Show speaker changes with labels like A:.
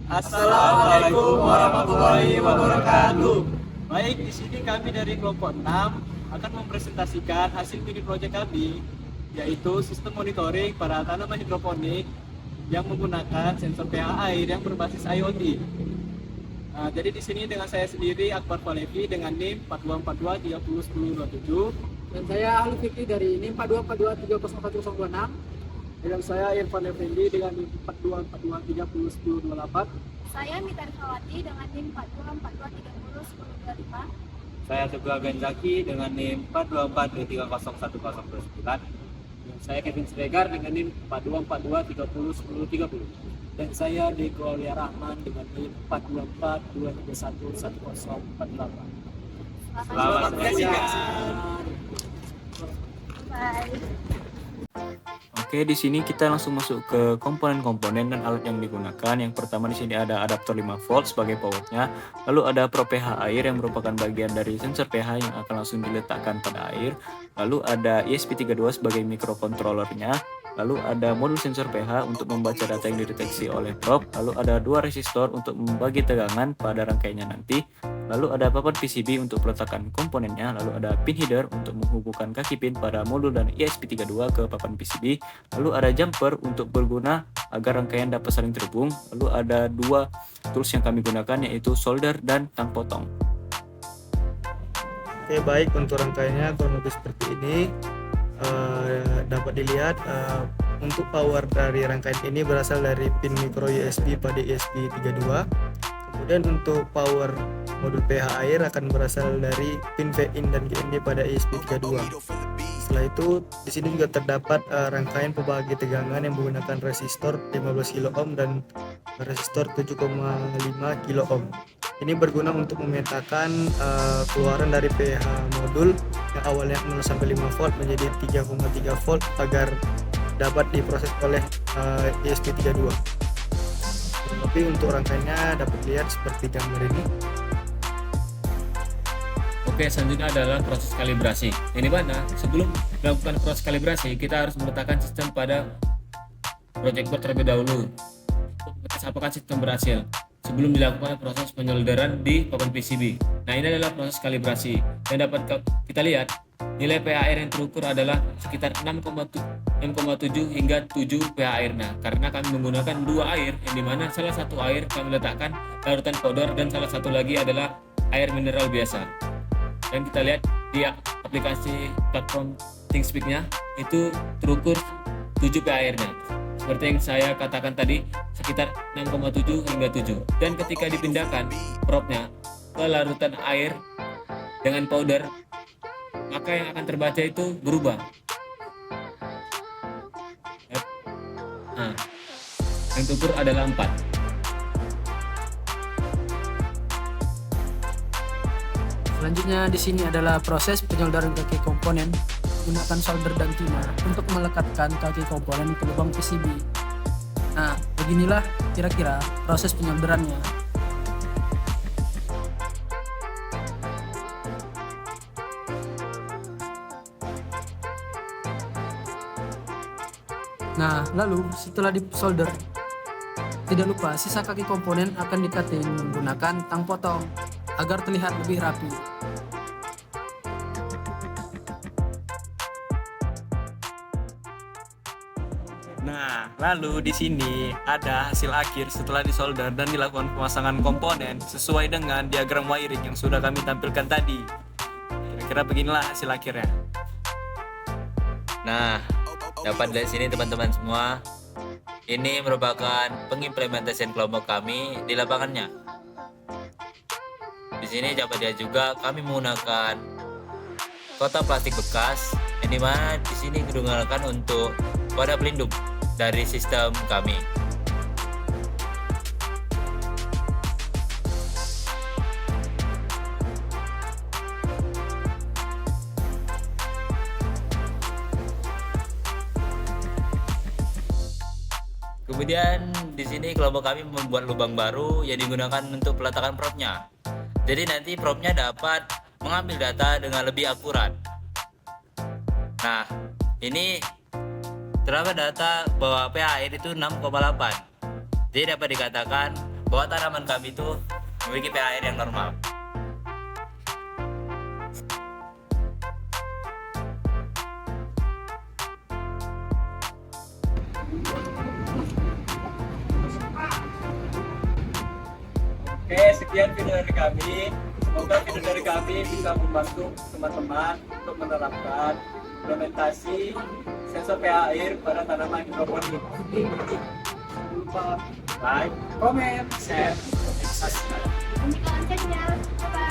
A: Assalamualaikum warahmatullahi wabarakatuh. Baik, di sini kami dari kelompok 6 akan mempresentasikan hasil mini project kami, yaitu sistem monitoring pada tanaman hidroponik yang menggunakan sensor pH air yang berbasis IoT. Jadi di sini dengan saya sendiri Akbar Falevi dengan NIM 4242301027.
B: Dan saya Ahli Fikri dari NIM 4242304126.
A: Dan saya Irfan Effendi dengan NIM 4242301028.
C: Saya Mita Rifawati dengan NIM 4242301025.
D: Saya Teguh Genzaki dengan NIM 424230109.
A: Dan saya Kevin Sregar dengan NIM 4242301030. Dan saya Deko Aulia Rahman dengan NIM 42423111048.
D: Selamat
A: menyaksikan.
C: Bye.
E: Oke, di sini kita langsung masuk ke komponen-komponen dan alat yang digunakan. Yang pertama di sini ada adaptor 5 volt sebagai powernya. Lalu ada Pro pH air yang merupakan bagian dari sensor pH yang akan langsung diletakkan pada air. Lalu ada ESP32 sebagai microcontrollernya. Lalu ada modul sensor pH untuk membaca data yang dideteksi oleh probe. Lalu ada 2 resistor untuk membagi tegangan pada rangkaiannya nanti. Lalu ada papan PCB untuk peletakan komponennya. Lalu ada pin header untuk menghubungkan kaki pin pada modul dan ESP32 ke papan PCB. Lalu ada jumper untuk berguna agar rangkaian dapat saling terhubung. Lalu ada 2 tools yang kami gunakan, yaitu solder dan tang potong.
F: Oke, baik, untuk rangkaiannya kurang lebih seperti ini. Dapat dilihat untuk power dari rangkaian ini berasal dari pin micro USB pada ESP32. Kemudian untuk power modul pH air akan berasal dari pin V-in dan GND pada ESP32. Setelah itu di sini juga terdapat rangkaian pembagi tegangan yang menggunakan resistor 15 kilo ohm dan resistor 7,5 kilo ohm. Ini berguna untuk memetakan keluaran dari pH modul yang awalnya 0 sampai 5 volt menjadi 3,3 volt agar dapat diproses oleh ESP32. Tapi untuk rangkaiannya dapat dilihat seperti gambar ini.
G: Oke, selanjutnya adalah proses kalibrasi. Ini mana? Sebelum melakukan proses kalibrasi, kita harus meletakkan sistem pada project board terlebih dahulu untuk mengetes apakah sistem berhasil sebelum dilakukan proses penyolderan di papan PCB. Nah, ini adalah proses kalibrasi. Dan dapat kita lihat nilai pH air yang terukur adalah sekitar 6,7 hingga 7 pH airnya, karena kami menggunakan 2 air, yang dimana salah satu air kami letakkan larutan powder dan salah satu lagi adalah air mineral biasa. Dan kita lihat di aplikasi platform ThinkSpeak-nya itu terukur 7 pH airnya. Seperti yang saya katakan tadi, sekitar 6,7 hingga 7. Dan ketika dipindahkan probe-nya ke larutan air dengan powder, maka yang akan terbaca itu berubah. Nah, yang terukur adalah 4.
B: Selanjutnya di sini adalah proses penyolderan kaki komponen menggunakan solder dan timah untuk melekatkan kaki komponen ke lubang PCB. Nah, beginilah kira-kira proses penyolderannya. Nah, lalu setelah disolder, tidak lupa sisa kaki komponen akan dikating menggunakan tang potong agar terlihat lebih rapi.
E: Nah, lalu di sini ada hasil akhir setelah disolder dan dilakukan pemasangan komponen sesuai dengan diagram wiring yang sudah kami tampilkan tadi. Kira-kira beginilah hasil akhirnya.
D: Nah, dapat dari sini teman-teman semua, ini merupakan pengimplementasian kelompok kami di lapangannya. Di sini dapat dilihat juga kami menggunakan kotak plastik bekas, yang dimana di sini digunakan untuk wadah pelindung dari sistem kami. Kemudian di sini kelompok kami membuat lubang baru yang digunakan untuk peletakan probe-nya. Jadi nanti probe-nya dapat mengambil data dengan lebih akurat. Nah, ini terdapat data bahwa pH air itu 6,8. Jadi dapat dikatakan bahwa tanaman kami itu memiliki pH air yang normal.
A: Oke, sekian video dari kami. Semoga video dari kami bisa membantu teman-teman untuk menerapkan implementasi sensor pH air pada tanaman hidroponik. Jangan lupa like, comment, share, dan subscribe.
C: Nantikan saja. Bye-bye.